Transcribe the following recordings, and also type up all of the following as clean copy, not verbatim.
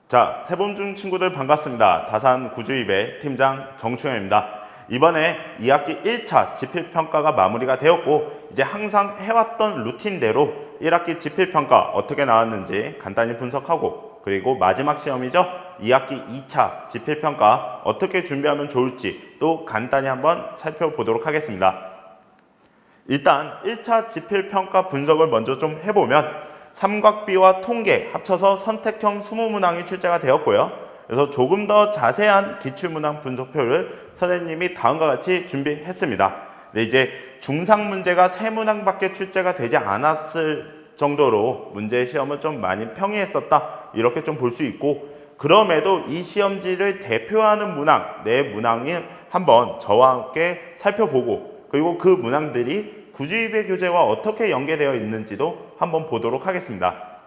자, 세범중 친구들 반갑습니다. 다산 구주입의 팀장 정충현입니다. 이번에 2학기 1차 지필평가가 마무리가 되었고 이제 항상 해왔던 루틴대로 1학기 지필평가 어떻게 나왔는지 간단히 분석하고 그리고 마지막 시험이죠. 2학기 2차 지필평가 어떻게 준비하면 좋을지 또 간단히 한번 살펴보도록 하겠습니다. 일단 1차 지필평가 분석을 먼저 좀 해보면 삼각비와 통계 합쳐서 선택형 20문항이 출제가 되었고요. 그래서 조금 더 자세한 기출문항 분석표를 선생님이 다음과 같이 준비했습니다. 네, 이제 중상 문제가 3문항밖에 출제가 되지 않았을 정도로 문제 시험은 좀 많이 평이했었다. 이렇게 좀 볼 수 있고 그럼에도 이 시험지를 대표하는 문항, 4문항을 한번 저와 함께 살펴보고 그리고 그 문항들이 구주입의 교재와 어떻게 연계되어 있는지도 한번 보도록 하겠습니다.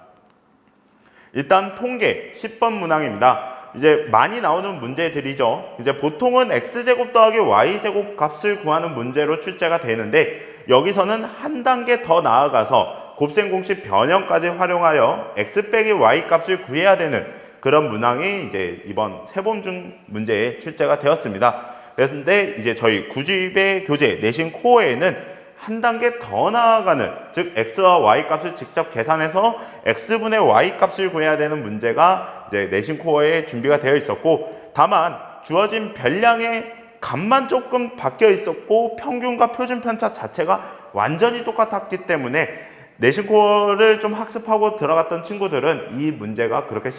일단 통계 10번 문항입니다. 이제 많이 나오는 문제들이죠. 이제 보통은 x제곱 더하기 y제곱 값을 구하는 문제로 출제가 되는데 여기서는 한 단계 더 나아가서 곱셈 공식 변형까지 활용하여 x 빼기 y 값을 구해야 되는 그런 문항이 이제 이번 세범중 문제에 출제가 되었습니다. 그런데 이제 저희 구주입의 교재 내신 코어에는 한 단계 더 나아가는 즉 x와 y 값을 직접 계산해서 x분의 y 값을 구해야 되는 문제가 이제 내신 코어에 준비가 되어 있었고 다만 주어진 별량의 값만 조금 바뀌어 있었고 평균과 표준 편차 자체가 완전히 똑같았기 때문에 내신 코어를 좀 학습하고 들어갔던 친구들은 이 문제가 그렇게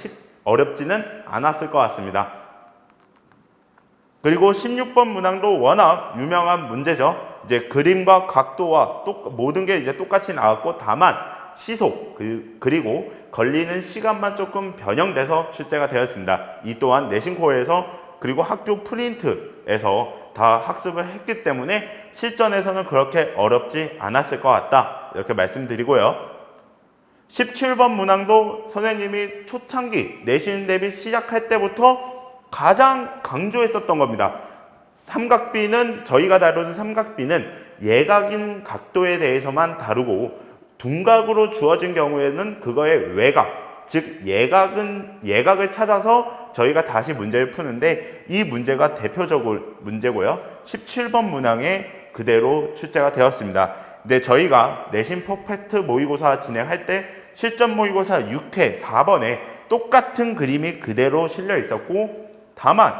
어렵지는 않았을 것 같습니다. 그리고 16번 문항도 워낙 유명한 문제죠. 이제 그림과 각도와 모든 게 이제 똑같이 나왔고 다만 시속 그리고 걸리는 시간만 조금 변형돼서 출제가 되었습니다. 이 또한 내신 코어에서 그리고 학교 프린트에서 다 학습을 했기 때문에 실전에서는 그렇게 어렵지 않았을 것 같다. 이렇게 말씀드리고요. 17번 문항도 선생님이 초창기 내신 대비 시작할 때부터 가장 강조했었던 겁니다. 삼각비는 저희가 다루는 삼각비는 예각인 각도에 대해서만 다루고 둔각으로 주어진 경우에는 그거의 외곽, 즉 예각을 찾아서 저희가 다시 문제를 푸는데 이 문제가 대표적으로 문제고요. 17번 문항에 그대로 출제가 되었습니다. 근데 저희가 내신 퍼펙트 모의고사 진행할 때 실전 모의고사 6회 4번에 똑같은 그림이 그대로 실려 있었고 다만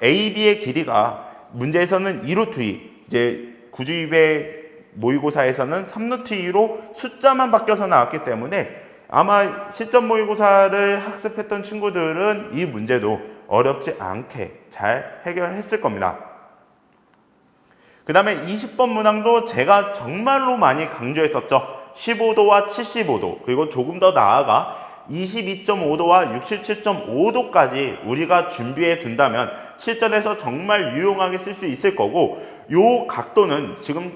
A, B의 길이가 문제에서는 2루트 2, 이제 구주입의 모의고사에서는 3루트 2로 숫자만 바뀌어서 나왔기 때문에 아마 실전 모의고사를 학습했던 친구들은 이 문제도 어렵지 않게 잘 해결했을 겁니다. 그 다음에 20번 문항도 제가 정말로 많이 강조했었죠. 15도와 75도 그리고 조금 더 나아가 22.5도와 67.5도까지 우리가 준비해 둔다면 실전에서 정말 유용하게 쓸 수 있을 거고 요 각도는 지금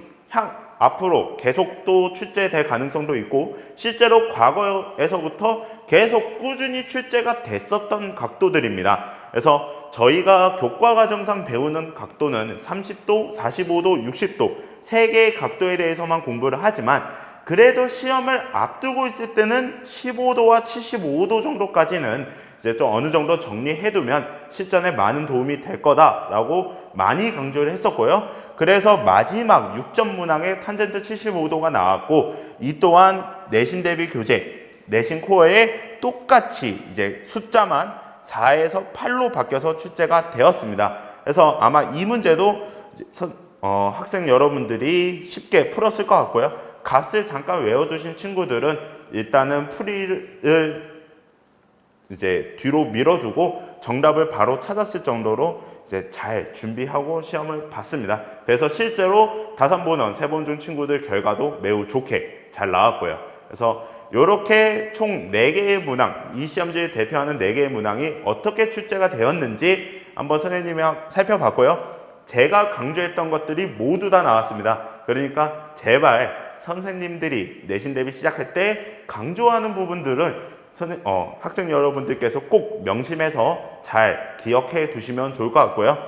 앞으로 계속 또 출제될 가능성도 있고 실제로 과거에서부터 계속 꾸준히 출제가 됐었던 각도들입니다. 그래서 저희가 교과과정상 배우는 각도는 30도, 45도, 60도 3개의 각도에 대해서만 공부를 하지만 그래도 시험을 앞두고 있을 때는 15도와 75도 정도까지는 이제 좀 어느 정도 정리해두면 실전에 많은 도움이 될 거다라고 많이 강조를 했었고요. 그래서 마지막 6점 문항에 탄젠트 75도가 나왔고 이 또한 내신 대비 교재, 내신 코어에 똑같이 이제 숫자만 4에서 8로 바뀌어서 출제가 되었습니다. 그래서 아마 이 문제도 학생 여러분들이 쉽게 풀었을 것 같고요. 값을 잠깐 외워두신 친구들은 일단은 풀이를 이제 뒤로 밀어두고 정답을 바로 찾았을 정도로 이제 잘 준비하고 시험을 봤습니다. 그래서 실제로 다산본원 세범중 친구들 결과도 매우 좋게 잘 나왔고요. 그래서 이렇게 총 4개의 문항, 이 시험지를 대표하는 4개의 문항이 어떻게 출제가 되었는지 한번 선생님이 살펴봤고요. 제가 강조했던 것들이 모두 다 나왔습니다. 그러니까 제발 선생님들이 내신 대비 시작할 때 강조하는 부분들은 학생 여러분들께서 꼭 명심해서 잘 기억해 두시면 좋을 것 같고요.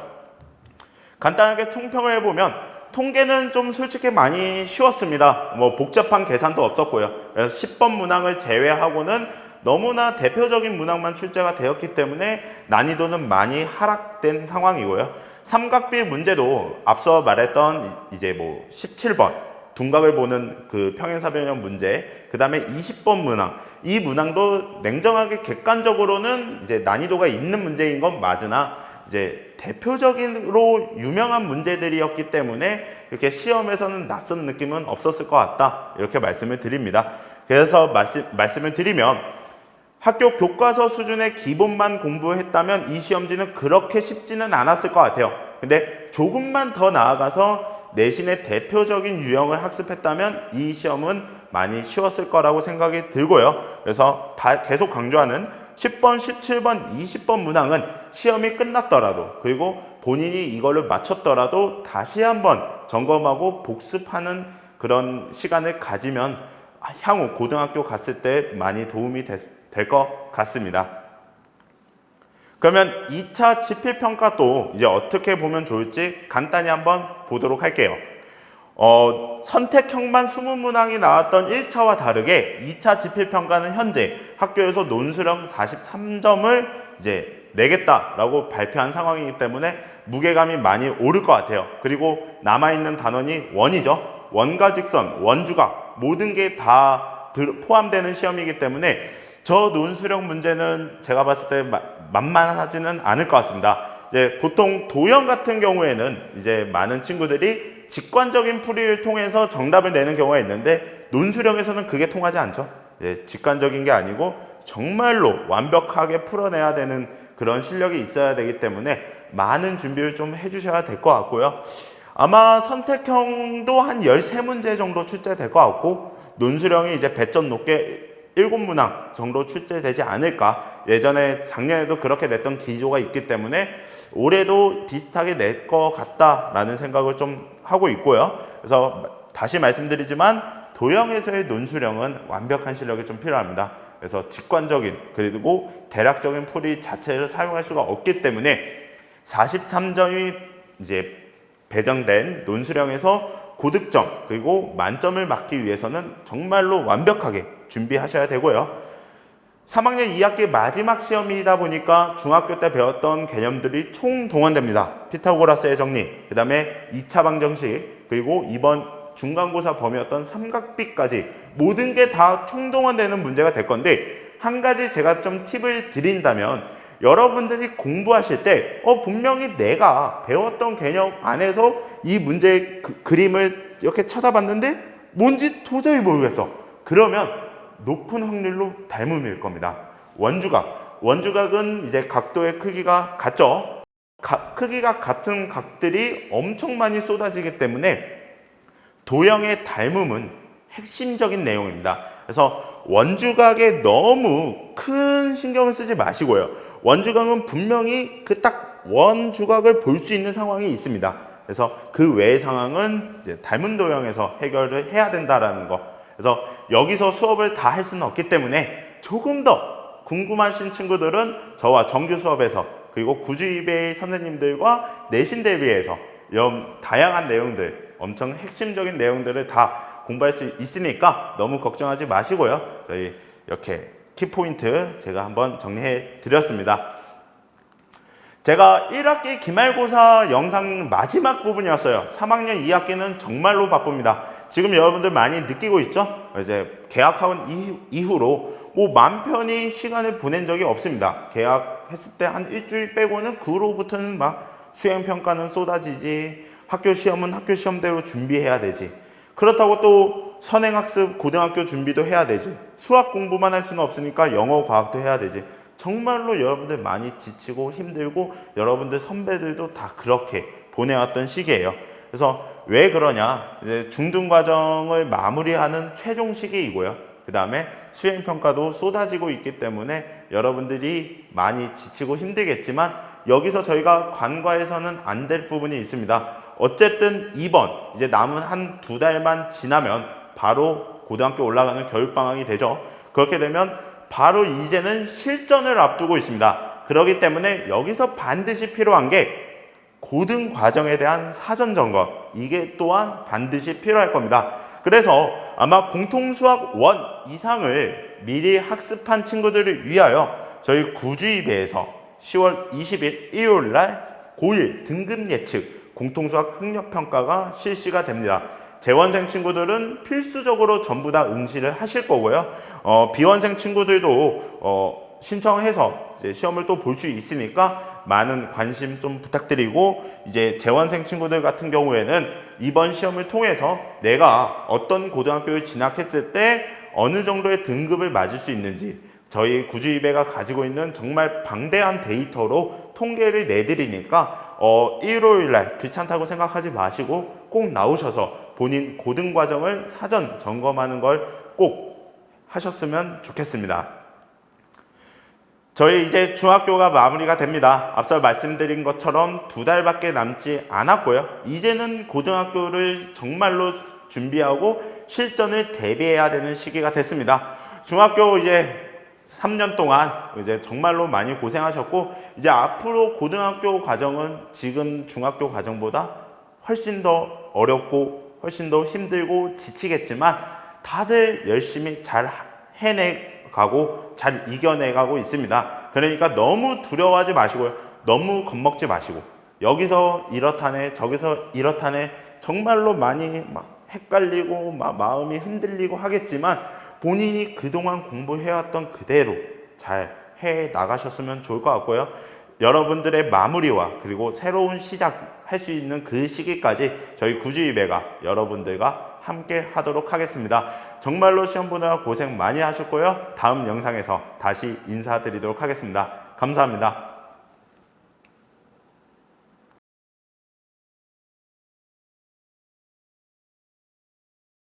간단하게 총평을 해보면 통계는 좀 솔직히 많이 쉬웠습니다. 뭐 복잡한 계산도 없었고요. 그래서 10번 문항을 제외하고는 너무나 대표적인 문항만 출제가 되었기 때문에 난이도는 많이 하락된 상황이고요. 삼각비 문제도 앞서 말했던 이제 뭐 17번 둔각을 보는 그 평행사변형 문제, 그 다음에 20번 문항, 이 문항도 냉정하게 객관적으로는 이제 난이도가 있는 문제인 건 맞으나 이제 대표적으로 유명한 문제들이었기 때문에 이렇게 시험에서는 낯선 느낌은 없었을 것 같다, 이렇게 말씀을 드립니다. 그래서 말씀을 드리면 학교 교과서 수준의 기본만 공부했다면 이 시험지는 그렇게 쉽지는 않았을 것 같아요. 근데 조금만 더 나아가서 내신의 대표적인 유형을 학습했다면 이 시험은 많이 쉬웠을 거라고 생각이 들고요. 그래서 계속 강조하는 10번, 17번, 20번 문항은 시험이 끝났더라도, 그리고 본인이 이거를 맞췄더라도 다시 한번 점검하고 복습하는 그런 시간을 가지면 향후 고등학교 갔을 때 많이 도움이 될 것 같습니다. 그러면 2차 지필평가도 이제 어떻게 보면 좋을지 간단히 한번 보도록 할게요. 선택형만 20문항이 나왔던 1차와 다르게 2차 지필평가는 현재 학교에서 논술형 43점을 이제 내겠다라고 발표한 상황이기 때문에 무게감이 많이 오를 것 같아요. 그리고 남아있는 단원이 원이죠. 원과 직선, 원주각 모든 게 다 포함되는 시험이기 때문에 저 논술형 문제는 제가 봤을 때 만만하지는 않을 것 같습니다. 이제 보통 도형 같은 경우에는 이제 많은 친구들이 직관적인 풀이를 통해서 정답을 내는 경우가 있는데 논술형에서는 그게 통하지 않죠. 직관적인 게 아니고 정말로 완벽하게 풀어내야 되는 그런 실력이 있어야 되기 때문에 많은 준비를 좀 해주셔야 될 것 같고요. 아마 선택형도 한 13문제 정도 출제될 것 같고, 논술형이 이제 배점 높게 7문항 정도 출제되지 않을까. 예전에 작년에도 그렇게 냈던 기조가 있기 때문에 올해도 비슷하게 낼 것 같다라는 생각을 좀 하고 있고요. 그래서 다시 말씀드리지만 도형에서의 논술형은 완벽한 실력이 좀 필요합니다. 그래서 직관적인 그리고 대략적인 풀이 자체를 사용할 수가 없기 때문에 43점이 이제 배정된 논술형에서 고득점 그리고 만점을 맞기 위해서는 정말로 완벽하게 준비하셔야 되고요. 3학년 2학기 마지막 시험이다 보니까 중학교 때 배웠던 개념들이 총동원됩니다. 피타고라스의 정리, 그 다음에 2차 방정식, 그리고 이번 중간고사 범위였던 삼각비까지 모든 게 다 총동원되는 문제가 될 건데, 한 가지 제가 좀 팁을 드린다면 여러분들이 공부하실 때 분명히 내가 배웠던 개념 안에서 이 문제의 그림을 이렇게 쳐다봤는데 뭔지 도저히 모르겠어. 그러면 높은 확률로 닮음일 겁니다. 원주각은 이제 각도의 크기가 같죠. 크기가 같은 각들이 엄청 많이 쏟아지기 때문에 도형의 닮음은 핵심적인 내용입니다. 그래서 원주각에 너무 큰 신경을 쓰지 마시고요. 원주각은 분명히 그 딱 원주각을 볼 수 있는 상황이 있습니다. 그래서 그 외의 상황은 이제 닮은 도형에서 해결을 해야 된다라는 거. 그래서 여기서 수업을 다 할 수는 없기 때문에 조금 더 궁금하신 친구들은 저와 정규 수업에서 그리고 구주입의 선생님들과 내신 대비해서 이런 다양한 내용들, 엄청 핵심적인 내용들을 다 공부할 수 있으니까 너무 걱정하지 마시고요. 저희 이렇게 키포인트 제가 한번 정리해 드렸습니다. 제가 1학기 기말고사 영상 마지막 부분이었어요. 3학년 2학기는 정말로 바쁩니다. 지금 여러분들 많이 느끼고 있죠? 이제 개학한 이후로 맘 편히 시간을 보낸 적이 없습니다. 개학했을 때 한 일주일 빼고는 그 후로부터는 막 수행평가는 쏟아지지, 학교 시험은 학교 시험대로 준비해야 되지. 그렇다고 또 선행학습 고등학교 준비도 해야 되지. 수학 공부만 할 수는 없으니까 영어 과학도 해야 되지. 정말로 여러분들 많이 지치고 힘들고 여러분들 선배들도 다 그렇게 보내왔던 시기예요. 그래서 왜 그러냐, 이제 중등과정을 마무리하는 최종 시기이고요. 그 다음에 수행평가도 쏟아지고 있기 때문에 여러분들이 많이 지치고 힘들겠지만 여기서 저희가 간과해서는 안 될 부분이 있습니다. 어쨌든 이번 이제 남은 한 2달만 지나면 바로 고등학교 올라가는 교육방학이 되죠. 그렇게 되면 바로 이제는 실전을 앞두고 있습니다. 그렇기 때문에 여기서 반드시 필요한 게 고등 과정에 대한 사전 점검, 이게 또한 반드시 필요할 겁니다. 그래서 아마 공통수학 1 이상을 미리 학습한 친구들을 위하여 저희 구주입에서 10월 20일 일요일 날 고1 등급 예측 공통수학 학력평가가 실시가 됩니다. 재원생 친구들은 필수적으로 전부 다 응시를 하실 거고요. 비원생 친구들도 신청해서 이제 시험을 또 볼 수 있으니까 많은 관심 좀 부탁드리고, 이제 재원생 친구들 같은 경우에는 이번 시험을 통해서 내가 어떤 고등학교를 진학했을 때 어느 정도의 등급을 맞을 수 있는지 저희 구주이배가 가지고 있는 정말 방대한 데이터로 통계를 내드리니까 일요일날 귀찮다고 생각하지 마시고 꼭 나오셔서 본인 고등 과정을 사전 점검하는 걸 꼭 하셨으면 좋겠습니다. 저희 이제 중학교가 마무리가 됩니다. 앞서 말씀드린 것처럼 2달밖에 남지 않았고요. 이제는 고등학교를 정말로 준비하고 실전을 대비해야 되는 시기가 됐습니다. 중학교 이제 3년 동안 이제 정말로 많이 고생하셨고, 이제 앞으로 고등학교 과정은 지금 중학교 과정보다 훨씬 더 어렵고 훨씬 더 힘들고 지치겠지만 다들 열심히 잘 해내가고 잘 이겨내가고 있습니다. 그러니까 너무 두려워하지 마시고요. 너무 겁먹지 마시고, 여기서 이렇다네 저기서 이렇다네 정말로 많이 막 헷갈리고 마음이 흔들리고 하겠지만 본인이 그동안 공부해왔던 그대로 잘 해 나가셨으면 좋을 것 같고요. 여러분들의 마무리와 그리고 새로운 시작할 수 있는 그 시기까지 저희 구주이배가 여러분들과 함께 하도록 하겠습니다. 정말로 시험 보느라 고생 많이 하셨고요. 다음 영상에서 다시 인사드리도록 하겠습니다. 감사합니다.